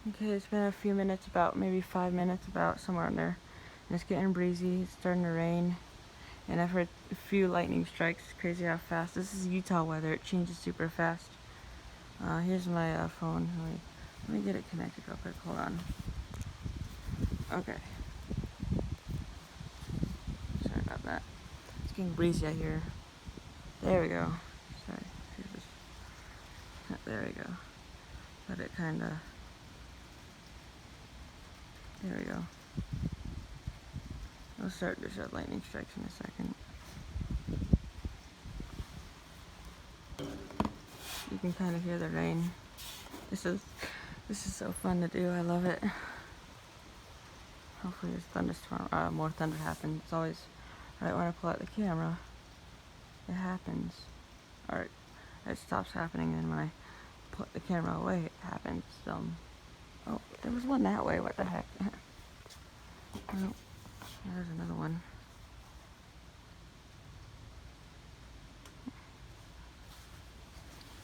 Okay, it's been a few minutes, about maybe 5 minutes, about somewhere in there. And it's getting breezy, it's starting to rain. And I've heard a few lightning strikes. It's crazy how fast. This is Utah weather, it changes super fast. Here's my phone. Let me get it connected real quick, hold on. Okay. Sorry about that. It's getting breezy out here. There we go. Sorry. There we go. Let it kinda... There we go. I'll start to show lightning strikes in a second. You can kind of hear the rain. This is so fun to do. I love it. Hopefully this thunderstorm, more thunder happens. It's always right when I pull out the camera, it happens, or it stops happening, and when I put the camera away, it happens. Oh, there was one that way. What the heck? Oh, there's another one.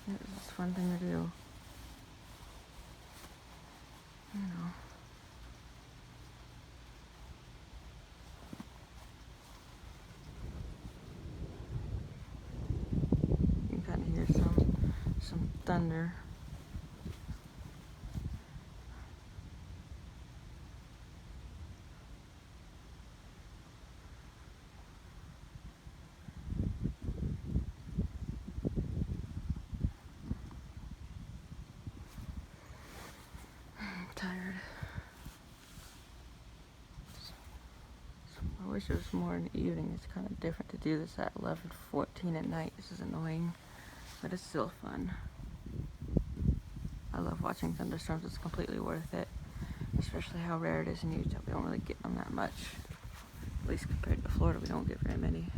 This is a fun thing to do. You know. You can kind of hear some thunder. I'm tired. I wish it was more in the evening. It's kind of different to do this at 11:14 at night. This is annoying, but it's still fun. I love watching thunderstorms. It's completely worth it, especially how rare it is in Utah. We don't really get them that much. At least compared to Florida, we don't get very many.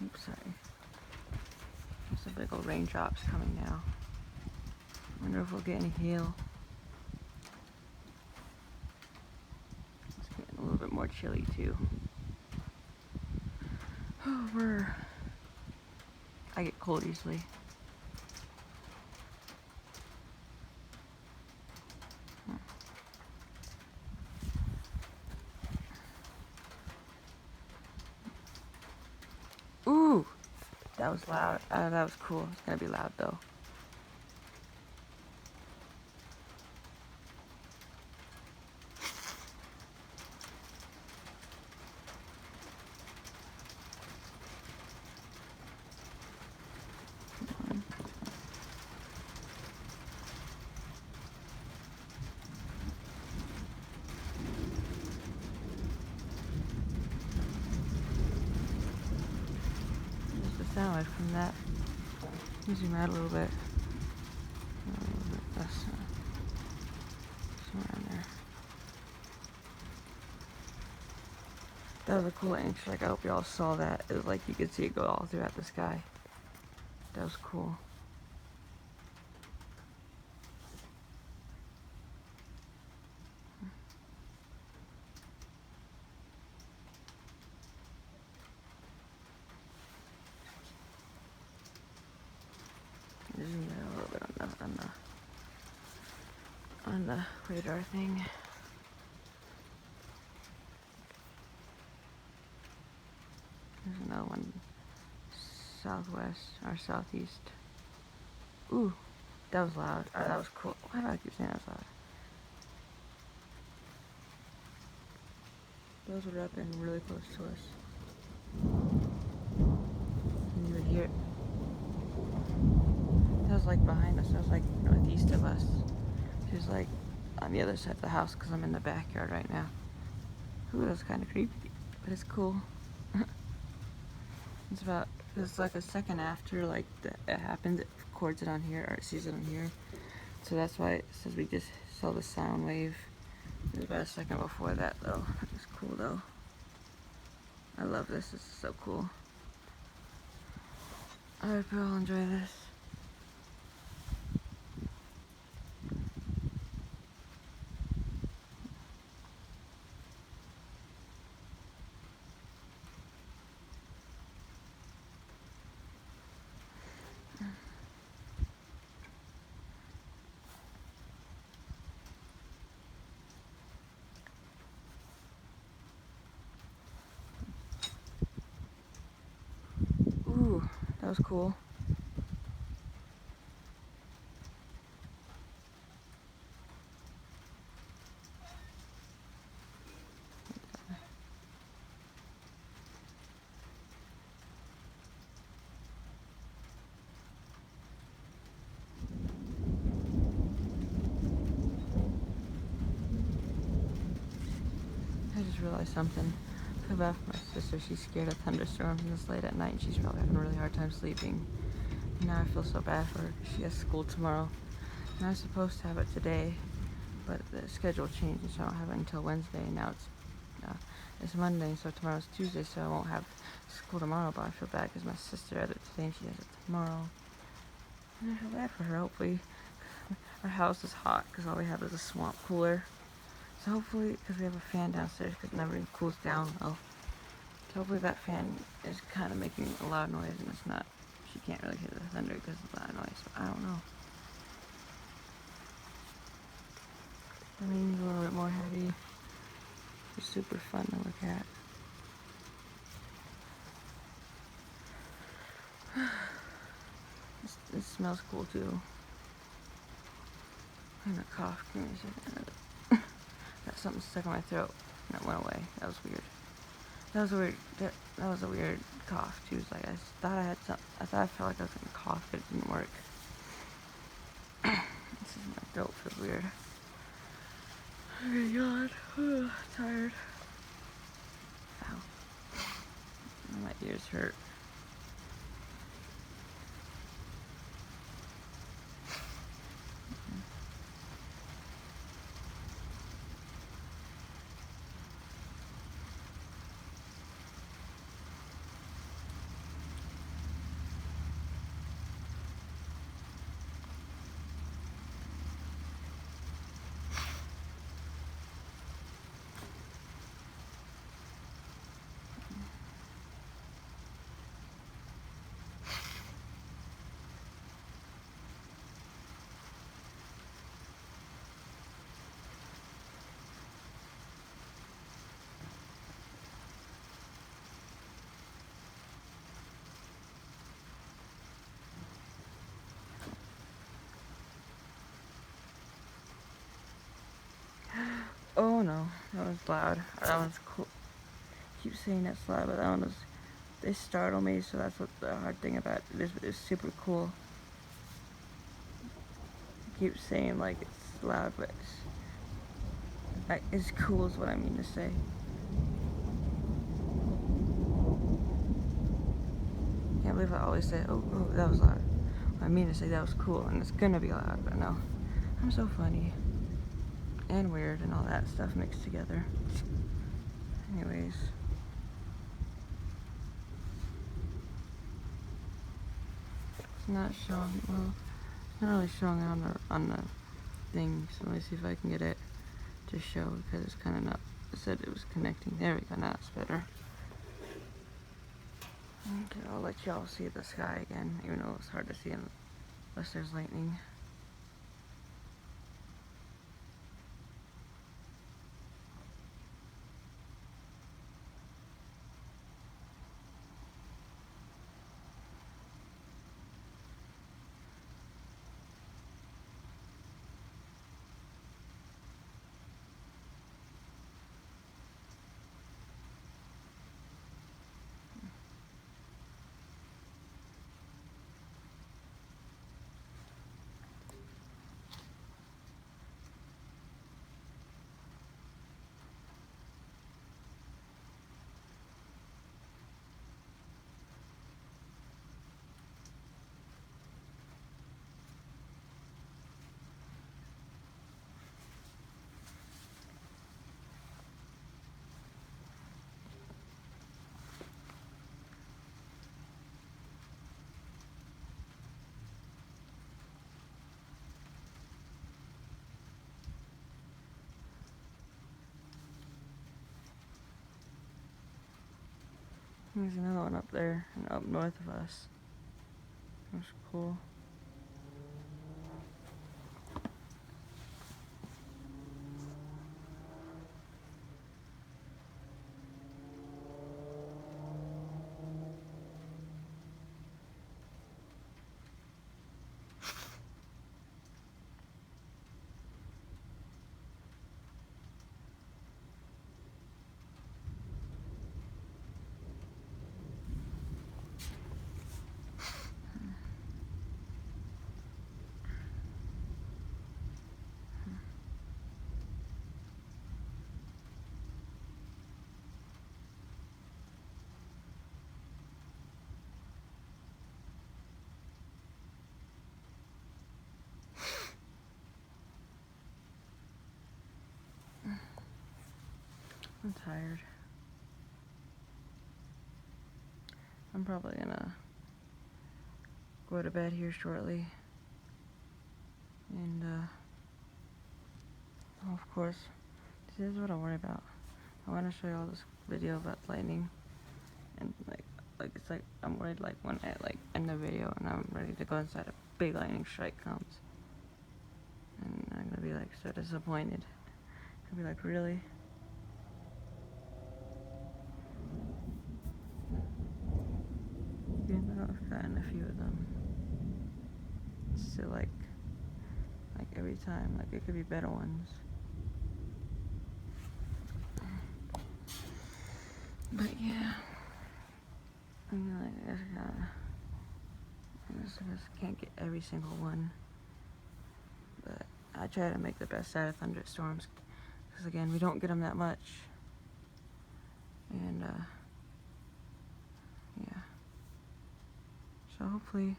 Oops, sorry. There's some big old raindrops coming now. I wonder if we'll get any hail. It's getting a little bit more chilly too. Oh, I get cold easily. Ooh, that was loud. That was cool. It's gonna be loud though. Just the sound wave from that. Let me zoom out a little bit. A little bit less. Somewhere in there. That was a cool lightning strike. I hope y'all saw that. It was like you could see it go all throughout the sky. That was cool. Zoom in a little bit on the radar thing. There's another one southwest or southeast. Ooh, that was loud. That was cool. Why do I keep saying that was loud? Those were up and really close to us. And you would hear it. That was like behind us. That was like northeast of us. She was like on the other side of the house because I'm in the backyard right now. Ooh, that was kind of creepy, but it's cool. It's like a second after like it happens, it records it on here, or it sees it on here. So that's why it says we just saw the sound wave. It was about a second before that though. It's cool though. I love this. This is so cool. I hope you all enjoy this. was cool. I just realized something. I feel bad for my sister. She's scared of thunderstorms and this late at night, and she's probably having a really hard time sleeping. And now I feel so bad for her because she has school tomorrow. And I was supposed to have it today, but the schedule changed, so I don't have it until Wednesday. And now it's Monday, so tomorrow's Tuesday, so I won't have school tomorrow. But I feel bad because my sister had it today and she has it tomorrow. And I feel bad for her. Hopefully, our house is hot because all we have is a swamp cooler. So hopefully, because we have a fan downstairs, because it never even cools down well. So hopefully that fan is kind of making a loud noise, and it's not. She can't really hear the thunder because of the loud noise. But I don't know. The rain's a little bit more heavy. It's super fun to look at. It smells cool too. I'm gonna cough. Give me a second. Got something stuck in my throat, and it went away. That was weird. That was a weird. That was a weird cough too. It's like I thought I had some. I thought I felt like I was gonna cough, but it didn't work. This is my throat feels weird. Oh my god, tired. Ow. My ears hurt. Oh no, that was loud. That one's cool. I keep saying that's loud, but that one was. They startle me, so that's what the hard thing about it is. It's super cool. I keep saying like it's loud, but it's cool is what I mean to say. Can't believe I always say, oh, that was loud. I mean to say that was cool, and it's gonna be loud, but no. I'm so funny. And weird, and all that stuff mixed together. Anyways. It's not showing, well, it's not really showing on the thing, so let me see if I can get it to show, because it's kind of not, it said it was connecting. There we go, now it's better. Okay, I'll let y'all see the sky again, even though it's hard to see unless there's lightning. There's another one up there, and up north of us. That's cool. I'm tired. I'm probably gonna go to bed here shortly. And, oh, of course, this is what I worry about. I want to show you all this video about lightning. And, like it's like, I'm worried, like, when I, like, end the video and I'm ready to go inside, a big lightning strike comes. And I'm gonna be, like, so disappointed. I'll be like, really? Even though I've gotten a few of them, it's still, like every time, like, it could be better ones. But yeah, I mean, like, I just can't get every single one. But I try to make the best out of thunderstorms, because again, we don't get them that much. And yeah. So hopefully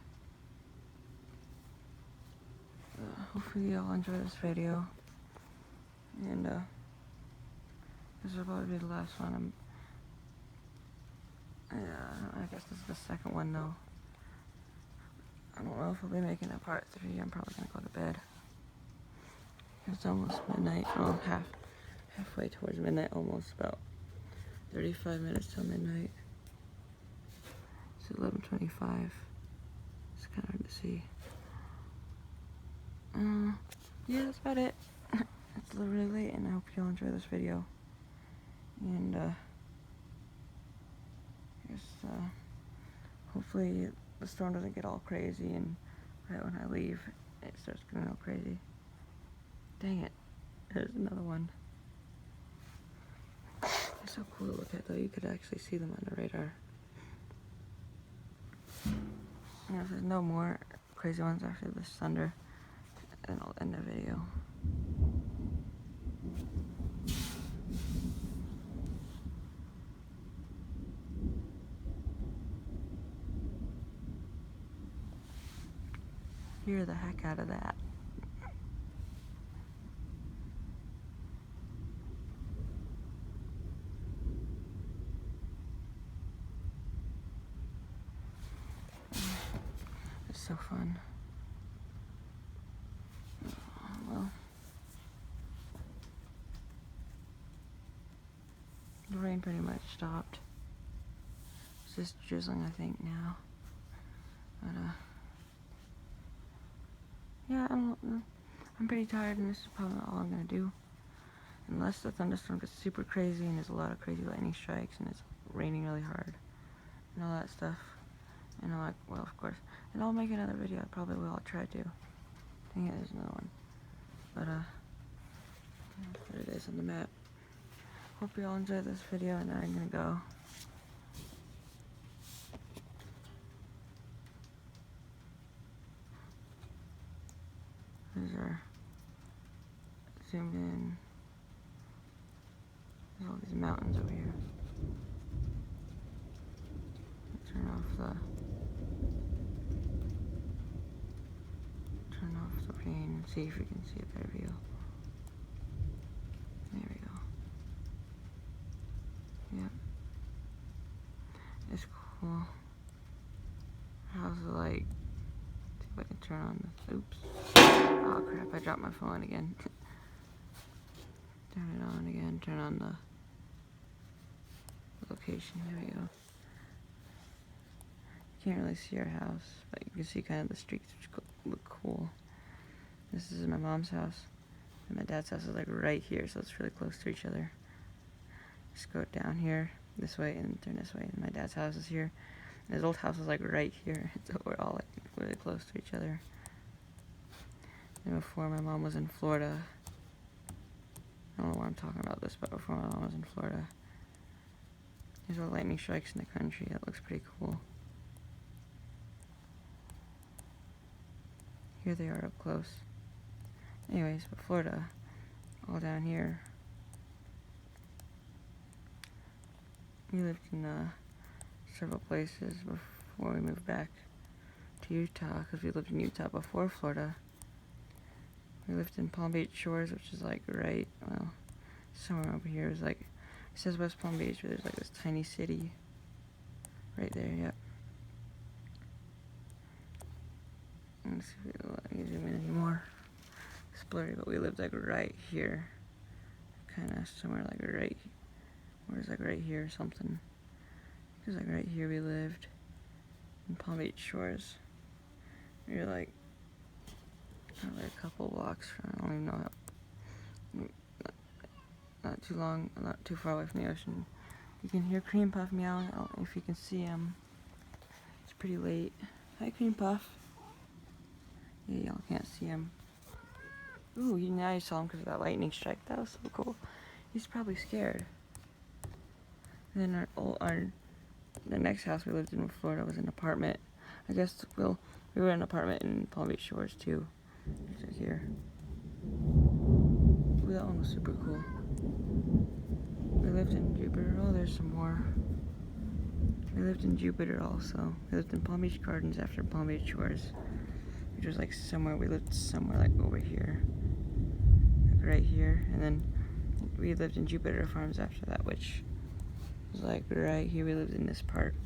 y'all enjoy this video. And this will probably be the last one. I guess this is the second one though. I don't know if I'll be making a part 3. I'm probably gonna go to bed. It's almost midnight. Oh, halfway towards midnight, almost about 35 minutes till midnight. It's 11:25. It's kind of hard to see. Yeah, that's about it. It's really late, and I hope you'll enjoy this video. And I guess hopefully the storm doesn't get all crazy, and right when I leave, it starts getting all crazy. Dang it! There's another one. It's so cool to look at, though. You could actually see them on the radar. And if there's no more crazy ones after this thunder, then I'll end the video. Hear the heck out of that. It's so fun. Well, the rain pretty much stopped. It's just drizzling, I think, now. But yeah, I'm pretty tired, and this is probably all I'm gonna do. Unless the thunderstorm gets super crazy and there's a lot of crazy lightning strikes and it's raining really hard and all that stuff. And I'm like, well, of course. And I'll make another video. I probably will. I'll try to. Dang it, there's another one. But there it is on the map. Hope you all enjoyed this video, and I'm gonna go. These are zoomed in. There's all these mountains over here. Turn off the rain and see if we can see a better view. There we go. Yep. It's cool. How's the light? See if I can turn on the. Oops. Oh crap! I dropped my phone again. Turn it on again. Turn on the location. There we go. You can't really see our house, but you can see kind of the streets, which look cool. This is my mom's house, and my dad's house is like right here, so it's really close to each other. Just go down here, this way, and turn this way, and my dad's house is here. And his old house is like right here, so we're all like really close to each other. And before my mom was in Florida, I don't know why I'm talking about this, but before my mom was in Florida, there's all lightning strikes in the country. That looks pretty cool. Here they are up close. Anyways, but Florida, all down here. We lived in several places before we moved back to Utah, because we lived in Utah before Florida. We lived in Palm Beach Shores, which is like right, well, somewhere over here. It was like It says West Palm Beach, but there's like this tiny city right there. Yep. Let's see if it'll let me zoom in anymore. It's blurry, but we lived like right here, kind of somewhere like right. Where's like right here or something? Because like right here we lived in Palm Beach Shores. We were like a couple blocks from, I don't even know how, not too far away from the ocean. You can hear Cream Puff meowing. I don't know if you can see him. It's pretty late. Hi, Cream Puff. Yeah, y'all can't see him. Ooh, now you saw him because of that lightning strike. That was so cool. He's probably scared. And then the next house we lived in Florida was an apartment. I guess we were in an apartment in Palm Beach Shores too. Right here. Ooh, that one was super cool. We lived in Jupiter. Oh, there's some more. We lived in Jupiter also. We lived in Palm Beach Gardens after Palm Beach Shores, which was like somewhere, we lived somewhere like over here. Like right here. And then we lived in Jupiter Farms after that, which was like right here. We lived in this part.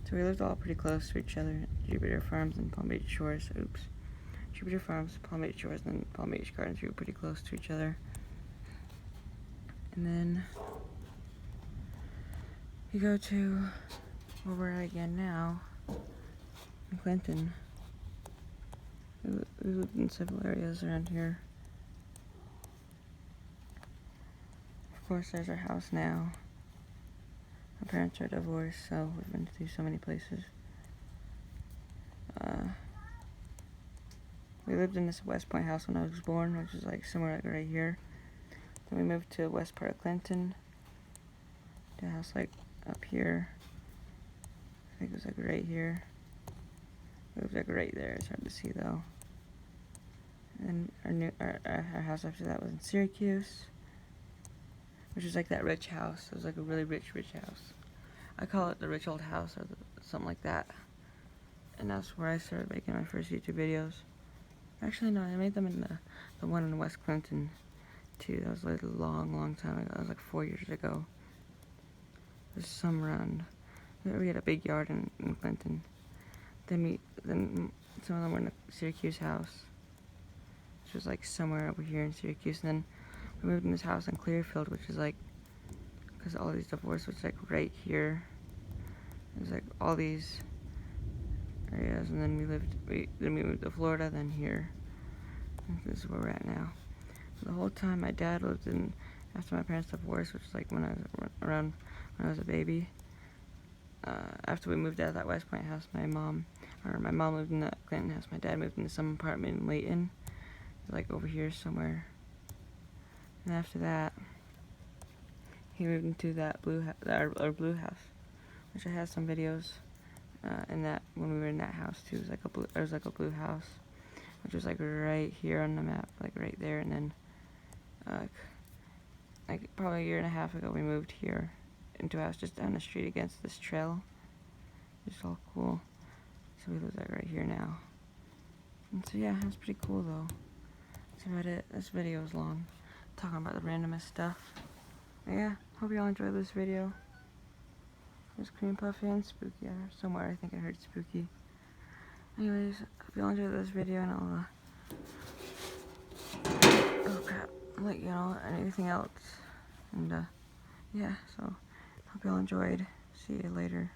So we lived all pretty close to each other. Jupiter Farms and Palm Beach Shores. Oops. Jupiter Farms, Palm Beach Shores, and then Palm Beach Gardens. We were pretty close to each other. And then you go to where we're at again now, in Clinton. We lived in several areas around here. Of course, there's our house now. My parents are divorced, so we've been through so many places. We lived in this West Point house when I was born, which is like somewhere like right here. Then we moved to west part of Clinton. The house like up here. I think it was like right here. It was like right there. It's hard to see though. And our house after that was in Syracuse, which is like that rich house. It was like a really rich house. I call it the rich old house or something like that. And that's where I started making my first YouTube videos. Actually, no, I made them in the one in West Clinton too. That was like a long time ago. That was like 4 years ago. There's some around. We had a big yard in Clinton. Then some of them were in the Syracuse house, which was like somewhere over here in Syracuse. And then we moved in this house in Clearfield, which is like, because all these divorces was like right here. There's like all these areas, and then we moved to Florida, then here. And this is where we're at now. The whole time my dad lived in, after my parents divorced, which was like when I was a baby. After we moved out of that West Point house, my mom lived in the Clinton house. My dad moved into some apartment in Layton, like over here somewhere. And after that, he moved into that our blue house, which I have some videos in that when we were in that house too. It was like a blue house, which was like right here on the map, like right there. And then, like probably a year and a half ago, we moved here into a house just down the street against this trail. It's all cool. So we live like right here now. And so yeah, it's pretty cool though. That's about it. This video is long, talking about the randomest stuff. But yeah, hope y'all enjoyed this video. There's Cream Puffy and Spooky somewhere. I think I heard Spooky. Anyways, hope y'all enjoyed this video, and I'll oh crap, I'll let you know anything else. And yeah, so hope y'all enjoyed. See you later.